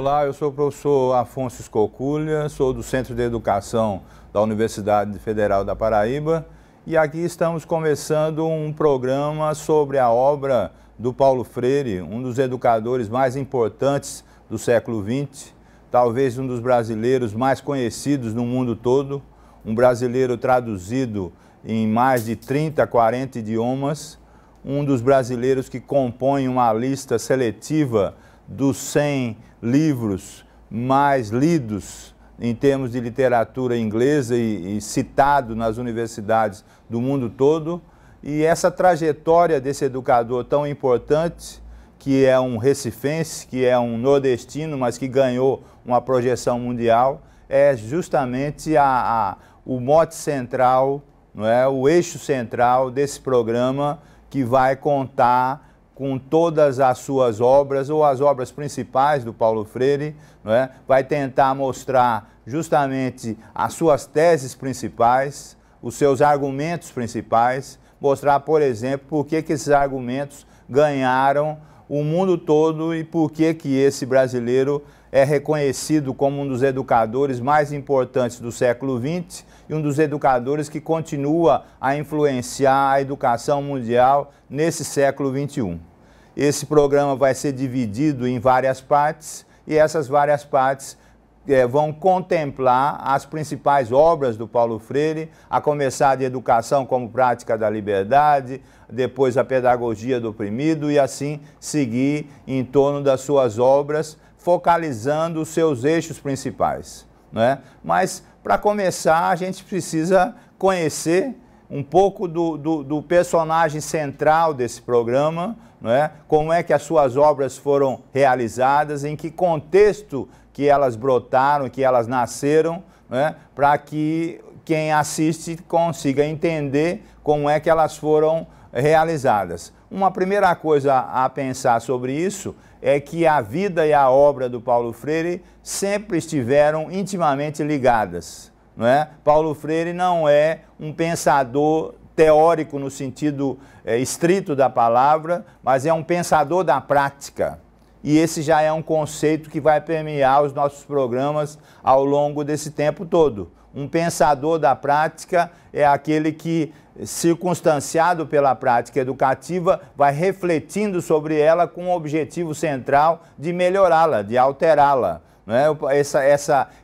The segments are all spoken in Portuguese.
Olá, eu sou o professor Afonso Escoculha, sou do Centro de Educação da Universidade Federal da Paraíba e aqui estamos começando um programa sobre a obra do Paulo Freire, um dos educadores mais importantes do século XX, talvez um dos brasileiros mais conhecidos no mundo todo, um brasileiro traduzido em mais de 30, 40 idiomas, um dos brasileiros que compõe uma lista seletiva dos 100 livros mais lidos em termos de literatura inglesa e citado nas universidades do mundo todo. E essa trajetória desse educador tão importante, que é um recifense, que é um nordestino, mas que ganhou uma projeção mundial, é justamente o mote central, não é? O eixo central desse programa, que vai contar com todas as suas obras, ou as obras principais do Paulo Freire, não é? Vai tentar mostrar justamente as suas teses principais, os seus argumentos principais, mostrar, por exemplo, por que esses argumentos ganharam o mundo todo e por que esse brasileiro é reconhecido como um dos educadores mais importantes do século XX e um dos educadores que continua a influenciar a educação mundial nesse século XXI. Esse programa vai ser dividido em várias partes e essas várias partes vão contemplar as principais obras do Paulo Freire, a começar de Educação como Prática da Liberdade, depois a Pedagogia do Oprimido e assim seguir em torno das suas obras, focalizando os seus eixos principais, não é? Mas, para começar, a gente precisa conhecer um pouco do personagem central desse programa, não é? Como é que as suas obras foram realizadas, em que contexto que elas brotaram, que elas nasceram, não é? Para que quem assiste consiga entender como é que elas foram realizadas. Uma primeira coisa a pensar sobre isso é que a vida e a obra do Paulo Freire sempre estiveram intimamente ligadas, não é? Paulo Freire não é um pensador teórico no sentido estrito da palavra, mas é um pensador da prática. E esse já é um conceito que vai permear os nossos programas ao longo desse tempo todo. Um pensador da prática é aquele que, circunstanciado pela prática educativa, vai refletindo sobre ela com o objetivo central de melhorá-la, de alterá-la. Não é?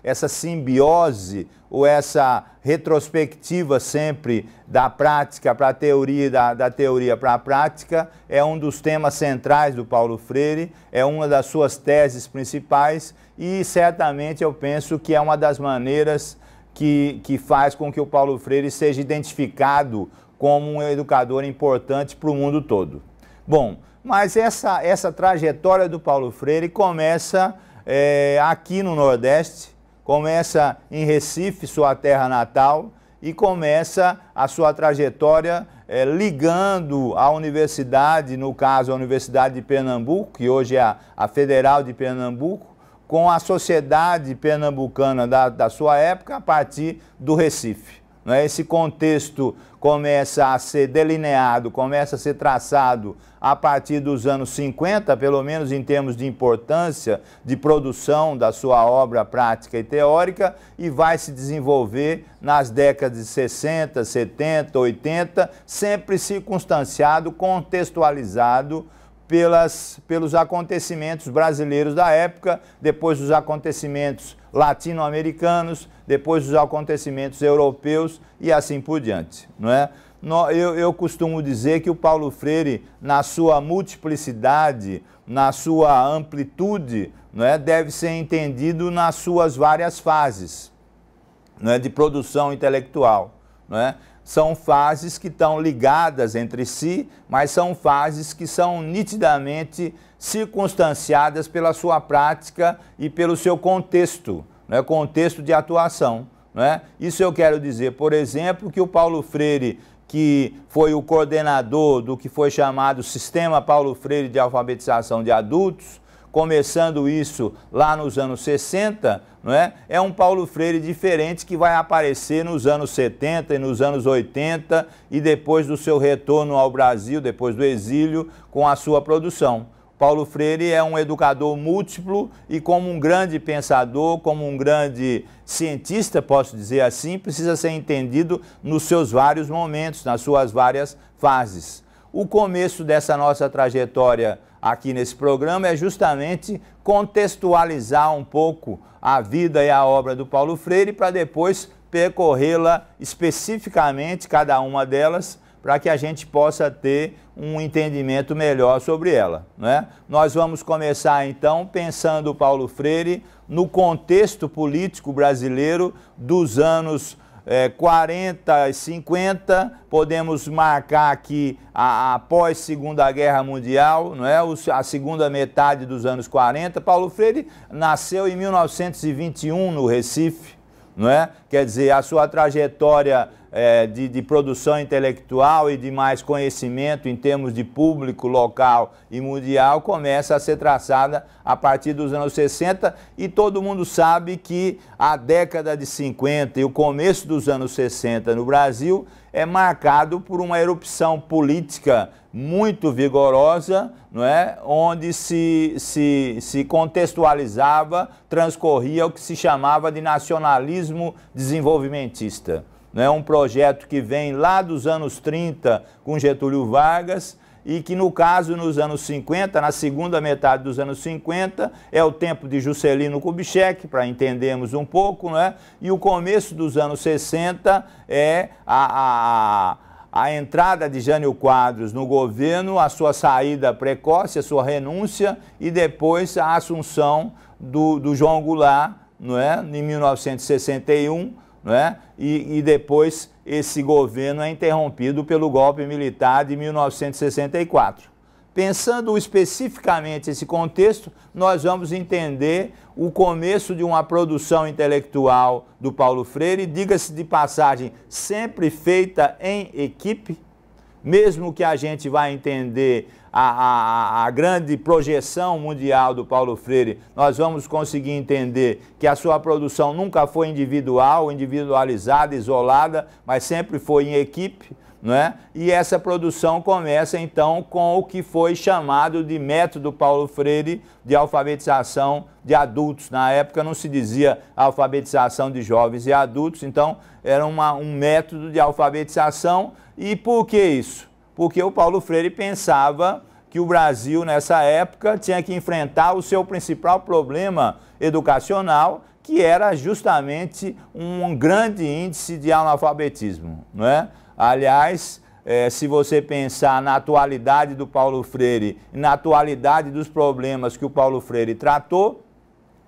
Essa simbiose ou essa retrospectiva sempre da prática para a teoria e da teoria para a prática é um dos temas centrais do Paulo Freire, é uma das suas teses principais e certamente eu penso que é uma das maneiras que faz com que o Paulo Freire seja identificado como um educador importante para o mundo todo. Bom, mas essa trajetória do Paulo Freire começa aqui no Nordeste, começa em Recife, sua terra natal, e começa a sua trajetória ligando a universidade, no caso a Universidade de Pernambuco, que hoje é a Federal de Pernambuco, com a sociedade pernambucana da sua época a partir do Recife. Esse contexto começa a ser delineado, começa a ser traçado a partir dos anos 50, pelo menos em termos de importância de produção da sua obra prática e teórica, e vai se desenvolver nas décadas de 60, 70, 80, sempre circunstanciado, contextualizado pelos acontecimentos brasileiros da época, depois dos acontecimentos latino-americanos, depois dos acontecimentos europeus e assim por diante, não é? Eu costumo dizer que o Paulo Freire, na sua multiplicidade, na sua amplitude, não é, deve ser entendido nas suas várias fases, não é, de produção intelectual, não é? São fases que estão ligadas entre si, mas são fases que são nitidamente circunstanciadas pela sua prática e pelo seu contexto, né? Contexto de atuação. Né? Isso eu quero dizer, por exemplo, que o Paulo Freire, que foi o coordenador do que foi chamado Sistema Paulo Freire de Alfabetização de Adultos, começando isso lá nos anos 60, não é? É um Paulo Freire diferente que vai aparecer nos anos 70 e nos anos 80 e depois do seu retorno ao Brasil, depois do exílio, com a sua produção. Paulo Freire é um educador múltiplo e, como um grande pensador, como um grande cientista, posso dizer assim, precisa ser entendido nos seus vários momentos, nas suas várias fases. O começo dessa nossa trajetória aqui nesse programa é justamente contextualizar um pouco a vida e a obra do Paulo Freire para depois percorrê-la especificamente, cada uma delas, para que a gente possa ter um entendimento melhor sobre ela, né? Nós vamos começar então pensando o Paulo Freire no contexto político brasileiro dos anos 40 e 50, podemos marcar aqui após Segunda Guerra Mundial, não é? A segunda metade dos anos 40. Paulo Freire nasceu em 1921 no Recife, não é? Quer dizer, a sua trajetória de produção intelectual e de mais conhecimento em termos de público local e mundial começa a ser traçada a partir dos anos 60, e todo mundo sabe que a década de 50 e o começo dos anos 60 no Brasil é marcado por uma erupção política muito vigorosa, não é? Onde se contextualizava, transcorria o que se chamava de nacionalismo desenvolvimentista. É um projeto que vem lá dos anos 30 com Getúlio Vargas e que, no caso, nos anos 50, na segunda metade dos anos 50, é o tempo de Juscelino Kubitschek, para entendermos um pouco, né? E o começo dos anos 60 é a entrada de Jânio Quadros no governo, a sua saída precoce, a sua renúncia e depois a assunção do João Goulart, não é? Em 1961, não é? E depois esse governo é interrompido pelo golpe militar de 1964. Pensando especificamente esse contexto, nós vamos entender o começo de uma produção intelectual do Paulo Freire, diga-se de passagem, sempre feita em equipe, mesmo que a gente vá entender a grande projeção mundial do Paulo Freire, nós vamos conseguir entender que a sua produção nunca foi individual, individualizada, isolada, mas sempre foi em equipe, não é? E essa produção começa então com o que foi chamado de método Paulo Freire de alfabetização de adultos. Na época não se dizia alfabetização de jovens e adultos, então era um método de alfabetização. E por que isso? Porque o Paulo Freire pensava que o Brasil, nessa época, tinha que enfrentar o seu principal problema educacional, que era justamente um grande índice de analfabetismo, não é? Aliás, se você pensar na atualidade do Paulo Freire e na atualidade dos problemas que o Paulo Freire tratou,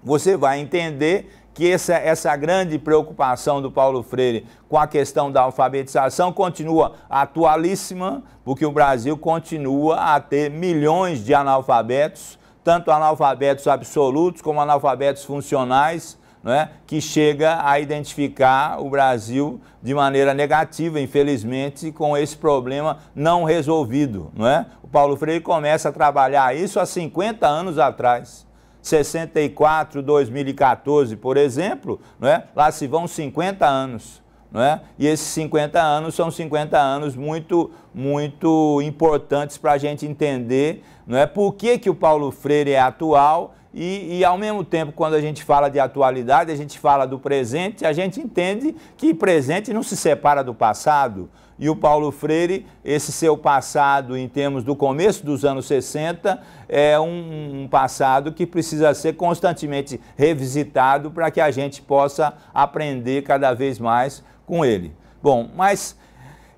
você vai entender que essa grande preocupação do Paulo Freire com a questão da alfabetização continua atualíssima, porque o Brasil continua a ter milhões de analfabetos, tanto analfabetos absolutos como analfabetos funcionais, não é? Que chega a identificar o Brasil de maneira negativa, infelizmente, com esse problema não resolvido, não é? O Paulo Freire começa a trabalhar isso há 50 anos atrás. 64, 2014, por exemplo, não é? Lá se vão 50 anos, não é? E esses 50 anos são 50 anos muito importantes para a gente entender, não é? Por que o Paulo Freire é atual e, ao mesmo tempo, quando a gente fala de atualidade, a gente fala do presente, a gente entende que presente não se separa do passado. E o Paulo Freire, esse seu passado em termos do começo dos anos 60, é um passado que precisa ser constantemente revisitado para que a gente possa aprender cada vez mais com ele. Bom, mas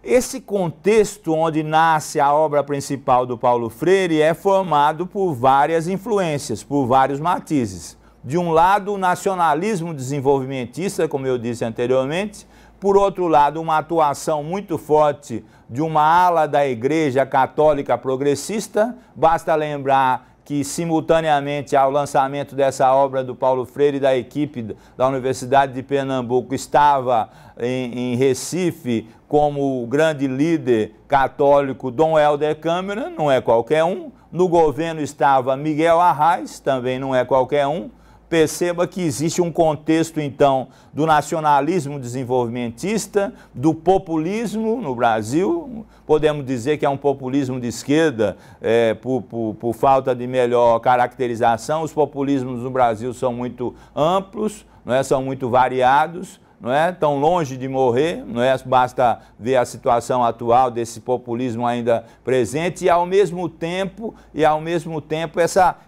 esse contexto onde nasce a obra principal do Paulo Freire é formado por várias influências, por vários matizes. De um lado, o nacionalismo desenvolvimentista, como eu disse anteriormente. Por outro lado, uma atuação muito forte de uma ala da Igreja Católica Progressista. Basta lembrar que, simultaneamente ao lançamento dessa obra do Paulo Freire, da equipe da Universidade de Pernambuco, estava em Recife como grande líder católico Dom Helder Câmara, não é qualquer um. No governo estava Miguel Arraes, também não é qualquer um. perceba que existe um contexto, então, do nacionalismo desenvolvimentista, do populismo no Brasil. Podemos dizer que é um populismo de esquerda, por falta de melhor caracterização. Os populismos no Brasil são muito amplos, não é? São muito variados, não é? Tão longe de morrer, não é? Basta ver a situação atual desse populismo ainda presente e ao mesmo tempo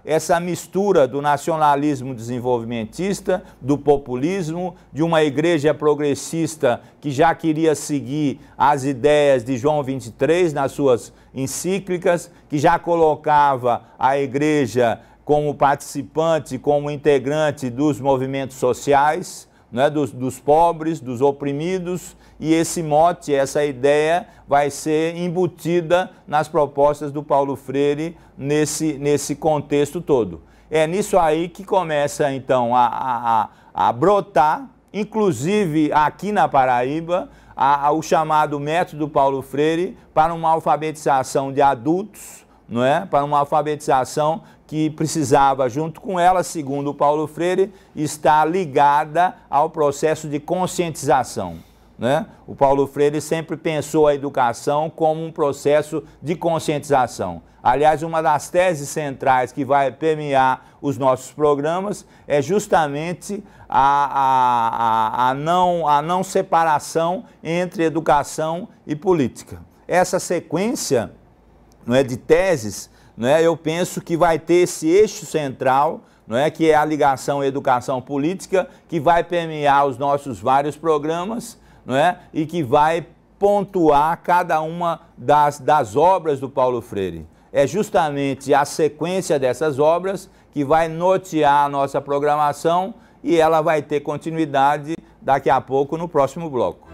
essa mistura do nacionalismo desenvolvimentista, do populismo, de uma igreja progressista que já queria seguir as ideias de João 23 nas suas encíclicas, que já colocava a igreja como participante, como integrante dos movimentos sociais, né, dos pobres, dos oprimidos, e esse mote, essa ideia vai ser embutida nas propostas do Paulo Freire nesse contexto todo. É nisso aí que começa então a brotar, inclusive aqui na Paraíba, o chamado método Paulo Freire para uma alfabetização de adultos, não é? Para uma alfabetização que precisava, junto com ela, segundo o Paulo Freire, estar ligada ao processo de conscientização, né? O Paulo Freire sempre pensou a educação como um processo de conscientização. Aliás, uma das teses centrais que vai permear os nossos programas é justamente a não separação entre educação e política. Essa sequência, não é, de teses, não é, eu penso que vai ter esse eixo central, não é, que é a ligação educação-política, que vai permear os nossos vários programas, não é, e que vai pontuar cada uma das obras do Paulo Freire. É justamente a sequência dessas obras que vai nortear a nossa programação e ela vai ter continuidade daqui a pouco no próximo bloco.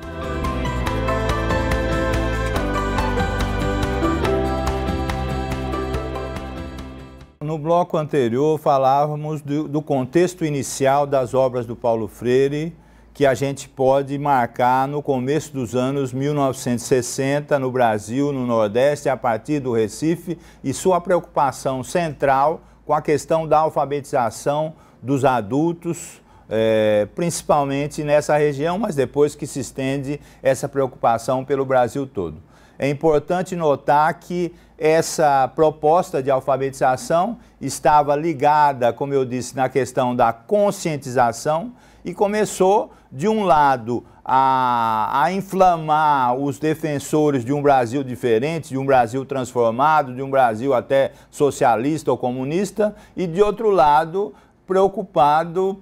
No bloco anterior falávamos do contexto inicial das obras do Paulo Freire, que a gente pode marcar no começo dos anos 1960 no Brasil, no Nordeste, a partir do Recife, e sua preocupação central com a questão da alfabetização dos adultos, principalmente nessa região, mas depois que se estende essa preocupação pelo Brasil todo. É importante notar que essa proposta de alfabetização estava ligada, como eu disse, na questão da conscientização e começou, de um lado, a inflamar os defensores de um Brasil diferente, de um Brasil transformado, de um Brasil até socialista ou comunista, e de outro lado, preocupando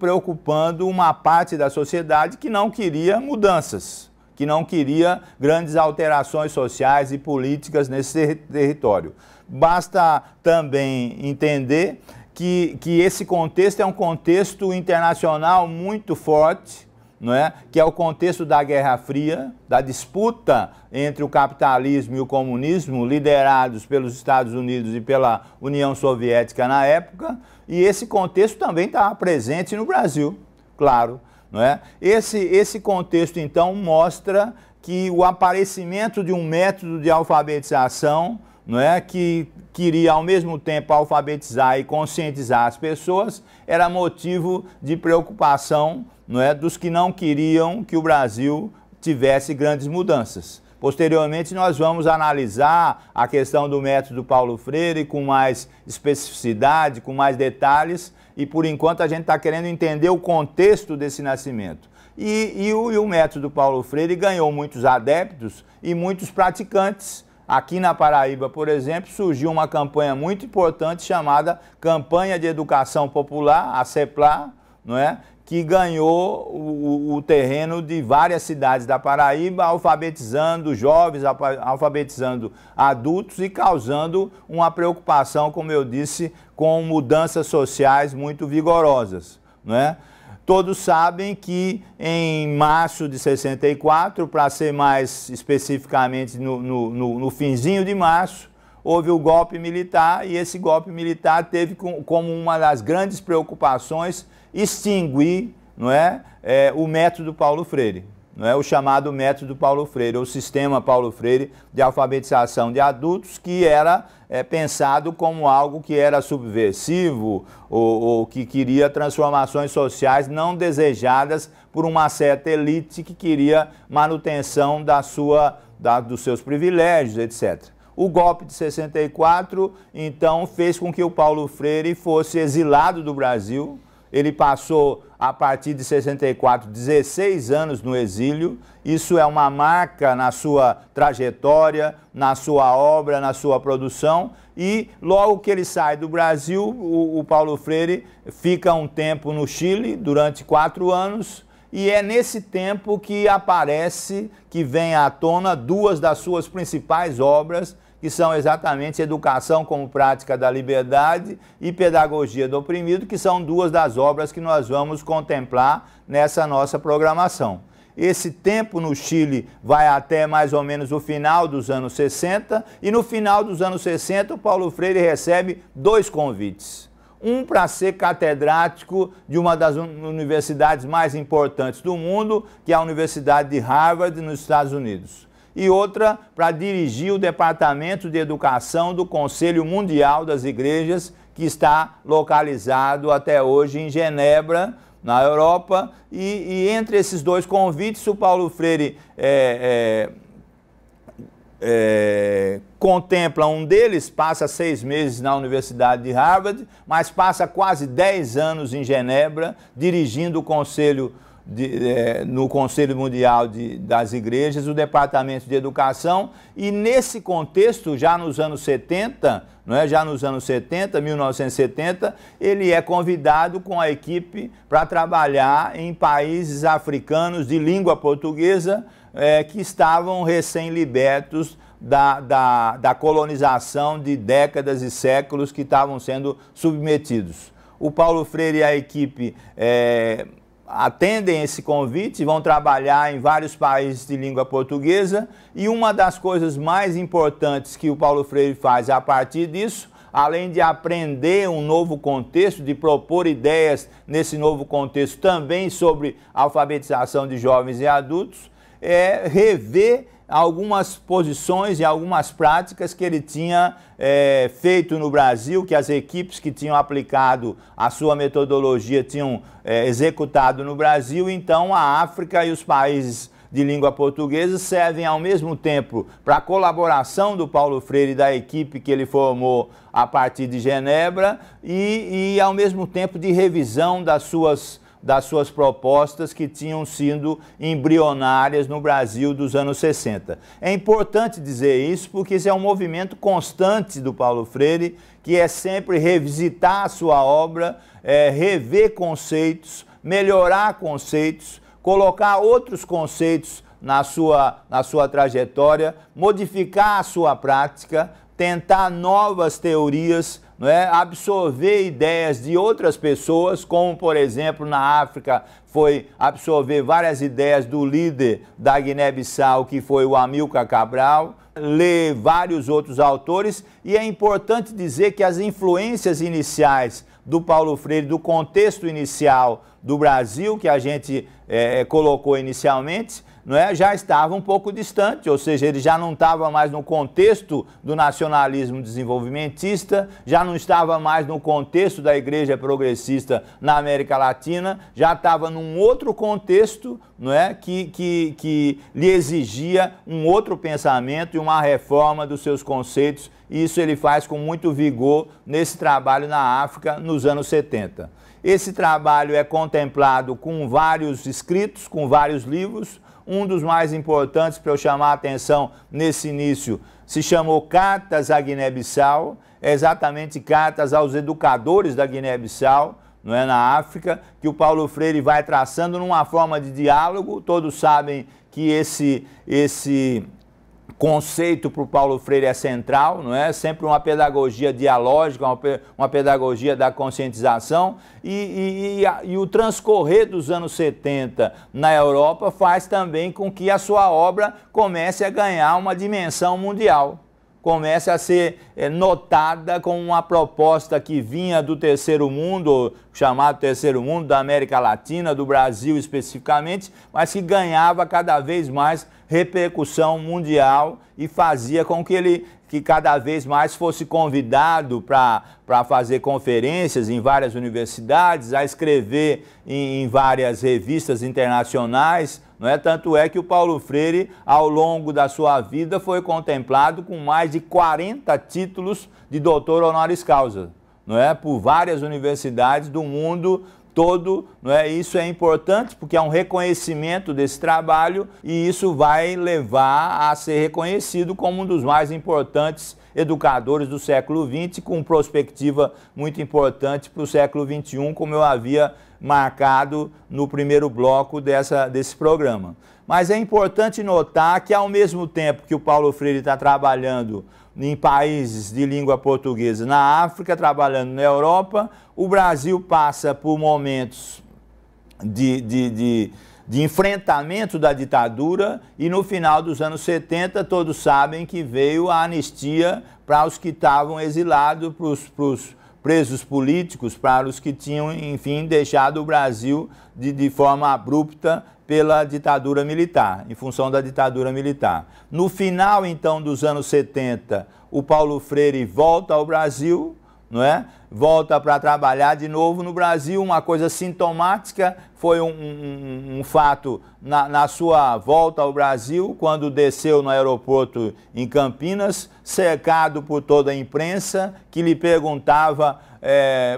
uma parte da sociedade que não queria mudanças, que não queria grandes alterações sociais e políticas nesse território. Basta também entender que esse contexto é um contexto internacional muito forte, não é? Que é o contexto da Guerra Fria, da disputa entre o capitalismo e o comunismo, liderados pelos Estados Unidos e pela União Soviética na época, e esse contexto também está presente no Brasil, claro. Não é? Esse contexto, então, mostra que o aparecimento de um método de alfabetização, não é, que queria, ao mesmo tempo, alfabetizar e conscientizar as pessoas, era motivo de preocupação, não é, dos que não queriam que o Brasil tivesse grandes mudanças. Posteriormente, nós vamos analisar a questão do método Paulo Freire com mais especificidade, com mais detalhes, e por enquanto a gente está querendo entender o contexto desse nascimento. E o método Paulo Freire ganhou muitos adeptos e muitos praticantes. Aqui na Paraíba, por exemplo, surgiu uma campanha muito importante chamada Campanha de Educação Popular, a CEPLAR, não é? Que ganhou o terreno de várias cidades da Paraíba, alfabetizando jovens, alfabetizando adultos e causando uma preocupação, como eu disse, com mudanças sociais muito vigorosas, não é? Todos sabem que em março de 64, para ser mais especificamente no finzinho de março, houve o golpe militar, e esse golpe militar teve como uma das grandes preocupações extinguir, não é, o método Paulo Freire. não é, o chamado método Paulo Freire, ou sistema Paulo Freire de alfabetização de adultos, que era pensado como algo que era subversivo ou que queria transformações sociais não desejadas por uma certa elite que queria manutenção dos seus privilégios, etc. O golpe de 64, então, fez com que o Paulo Freire fosse exilado do Brasil. Ele passou, a partir de 64, 16 anos no exílio. Isso é uma marca na sua trajetória, na sua obra, na sua produção. E logo que ele sai do Brasil, o Paulo Freire fica um tempo no Chile, durante 4 anos. E é nesse tempo que aparece, que vem à tona, 2 das suas principais obras, que são exatamente Educação como Prática da Liberdade e Pedagogia do Oprimido, que são 2 das obras que nós vamos contemplar nessa nossa programação. Esse tempo no Chile vai até mais ou menos o final dos anos 60, e no final dos anos 60 o Paulo Freire recebe 2 convites. Um para ser catedrático de uma das universidades mais importantes do mundo, que é a Universidade de Harvard, nos Estados Unidos. E outra para dirigir o Departamento de Educação do Conselho Mundial das Igrejas, que está localizado até hoje em Genebra, na Europa. E entre esses 2 convites, o Paulo Freire contempla um deles, passa 6 meses na Universidade de Harvard, mas passa quase 10 anos em Genebra, dirigindo o Conselho no Conselho Mundial das Igrejas, o Departamento de Educação. E nesse contexto, já nos anos 70, não é? Já nos anos 70, 1970, ele é convidado com a equipe para trabalhar em países africanos de língua portuguesa que estavam recém-libertos da colonização de décadas e séculos que estavam sendo submetidos. O Paulo Freire e a equipe atendem esse convite, vão trabalhar em vários países de língua portuguesa, e uma das coisas mais importantes que o Paulo Freire faz a partir disso, além de aprender um novo contexto, de propor ideias nesse novo contexto também sobre alfabetização de jovens e adultos, é rever algumas posições e algumas práticas que ele tinha feito no Brasil, que as equipes que tinham aplicado a sua metodologia tinham executado no Brasil. Então a África e os países de língua portuguesa servem ao mesmo tempo para a colaboração do Paulo Freire e da equipe que ele formou a partir de Genebra e ao mesmo tempo de revisão das suas propostas que tinham sido embrionárias no Brasil dos anos 60. É importante dizer isso porque esse é um movimento constante do Paulo Freire, que é sempre revisitar a sua obra, rever conceitos, melhorar conceitos, colocar outros conceitos na sua trajetória, modificar a sua prática, tentar novas teorias, não é? Absorver ideias de outras pessoas, como, por exemplo, na África, foi absorver várias ideias do líder da Guiné-Bissau, que foi o Amílcar Cabral, ler vários outros autores, e é importante dizer que as influências iniciais do Paulo Freire, do contexto inicial do Brasil, que a gente colocou inicialmente, não é? Já estava um pouco distante, ou seja, ele já não estava mais no contexto do nacionalismo desenvolvimentista, já não estava mais no contexto da igreja progressista na América Latina, já estava num outro contexto, não é? que lhe exigia um outro pensamento e uma reforma dos seus conceitos, e isso ele faz com muito vigor nesse trabalho na África nos anos 70. Esse trabalho é contemplado com vários escritos, com vários livros. Um dos mais importantes para eu chamar a atenção nesse início se chamou Cartas à Guiné-Bissau, exatamente cartas aos educadores da Guiné-Bissau, não é, na África, que o Paulo Freire vai traçando numa forma de diálogo. Todos sabem que esse conceito para o Paulo Freire é central, não é? Sempre uma pedagogia dialógica, uma pedagogia da conscientização, e o transcorrer dos anos 70 na Europa faz também com que a sua obra comece a ganhar uma dimensão mundial. comece a ser notada como uma proposta que vinha do terceiro mundo, chamado terceiro mundo, da América Latina, do Brasil especificamente, mas que ganhava cada vez mais repercussão mundial e fazia com que ele cada vez mais fosse convidado para fazer conferências em várias universidades, a escrever em várias revistas internacionais, não é? Tanto é que o Paulo Freire, ao longo da sua vida, foi contemplado com mais de 40 títulos de doutor honoris causa, não é? Por várias universidades do mundo todo, não é? Isso é importante porque é um reconhecimento desse trabalho e isso vai levar a ser reconhecido como um dos mais importantes educadores do século XX, com perspectiva muito importante para o século XXI, como eu havia marcado no primeiro bloco desse programa. Mas é importante notar que, ao mesmo tempo que o Paulo Freire está trabalhando em países de língua portuguesa na África, trabalhando na Europa, o Brasil passa por momentos de enfrentamento da ditadura e no final dos anos 70 todos sabem que veio a anistia para os que estavam exilados, para os presos políticos, para os que tinham, enfim, deixado o Brasil de forma abrupta pela ditadura militar, em função da ditadura militar. No final, então, dos anos 70, o Paulo Freire volta ao Brasil, não é? Volta para trabalhar de novo no Brasil. Uma coisa sintomática foi um fato na sua volta ao Brasil, quando desceu no aeroporto em Campinas, cercado por toda a imprensa, que lhe perguntava: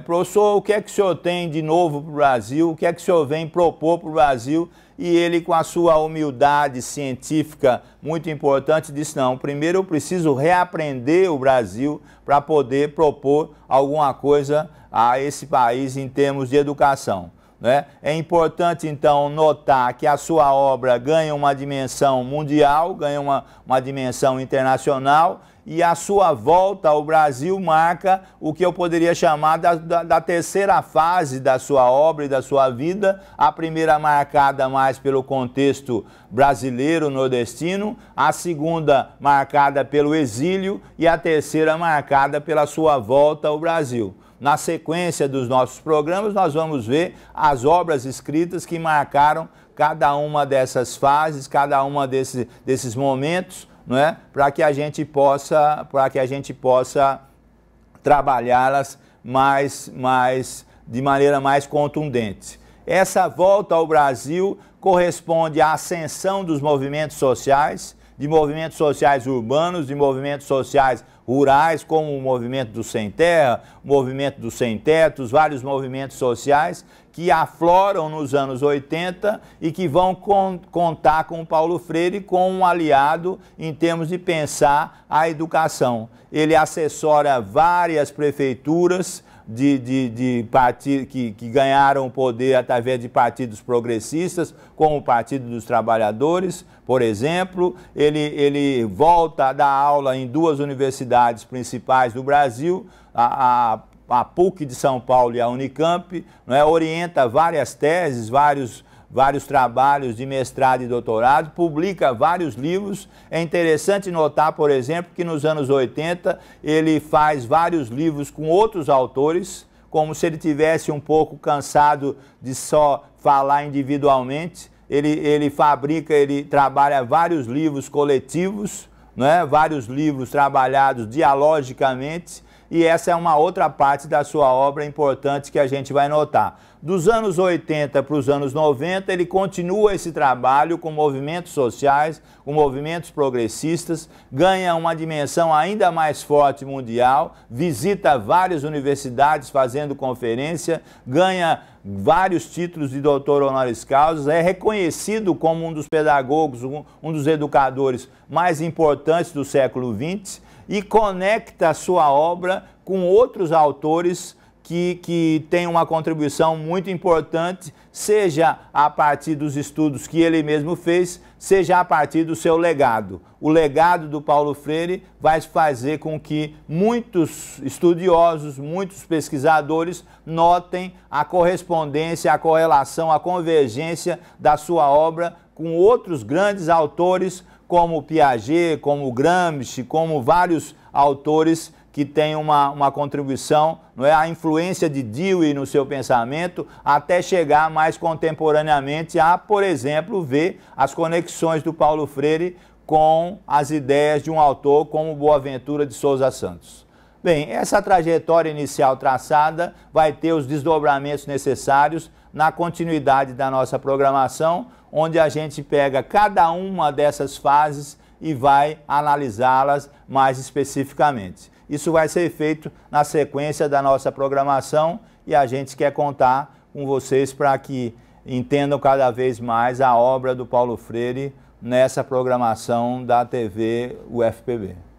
professor, o que é que o senhor tem de novo para o Brasil? O que é que o senhor vem propor para o Brasil? E ele, com a sua humildade científica muito importante, disse: não, primeiro eu preciso reaprender o Brasil para poder propor alguma coisa a esse país em termos de educação, né? É importante, então, notar que a sua obra ganha uma dimensão mundial, ganha uma dimensão internacional, e a sua volta ao Brasil marca o que eu poderia chamar da terceira fase da sua obra e da sua vida. A primeira marcada mais pelo contexto brasileiro, nordestino, a segunda marcada pelo exílio e a terceira marcada pela sua volta ao Brasil. Na sequência dos nossos programas, nós vamos ver as obras escritas que marcaram cada uma dessas fases, cada uma desses momentos, não é? Para que a gente possa trabalhá-las de maneira mais contundente. Essa volta ao Brasil corresponde à ascensão dos movimentos sociais, de movimentos sociais urbanos, de movimentos sociais rurais, como o movimento do Sem Terra, o movimento dos Sem Tetos, vários movimentos sociais que afloram nos anos 80 e que vão contar com o Paulo Freire como um aliado em termos de pensar a educação. Ele assessora várias prefeituras que ganharam poder através de partidos progressistas, como o Partido dos Trabalhadores, por exemplo. Ele volta a dar aula em duas universidades principais do Brasil, a PUC de São Paulo e a Unicamp, não é? Orienta várias teses, vários trabalhos de mestrado e doutorado, publica vários livros. É interessante notar, por exemplo, que nos anos 80 ele faz vários livros com outros autores, como se ele tivesse um pouco cansado de só falar individualmente. Ele trabalha vários livros coletivos, né? Vários livros trabalhados dialogicamente, e essa é uma outra parte da sua obra importante que a gente vai notar. Dos anos 80 para os anos 90, ele continua esse trabalho com movimentos sociais, com movimentos progressistas, ganha uma dimensão ainda mais forte mundial, visita várias universidades fazendo conferência, ganha vários títulos de doutor honoris causa, é reconhecido como um dos pedagogos, um dos educadores mais importantes do século XX, e conecta a sua obra com outros autores que têm uma contribuição muito importante, seja a partir dos estudos que ele mesmo fez, seja a partir do seu legado. O legado do Paulo Freire vai fazer com que muitos estudiosos, muitos pesquisadores notem a correspondência, a correlação, a convergência da sua obra com outros grandes autores, como Piaget, como Gramsci, como vários autores que têm uma contribuição, não é, a influência de Dewey no seu pensamento, até chegar mais contemporaneamente a, por exemplo, ver as conexões do Paulo Freire com as ideias de um autor como Boaventura de Souza Santos. Bem, essa trajetória inicial traçada vai ter os desdobramentos necessários na continuidade da nossa programação, onde a gente pega cada uma dessas fases e vai analisá-las mais especificamente. Isso vai ser feito na sequência da nossa programação e a gente quer contar com vocês para que entendam cada vez mais a obra do Paulo Freire nessa programação da TV UFPB.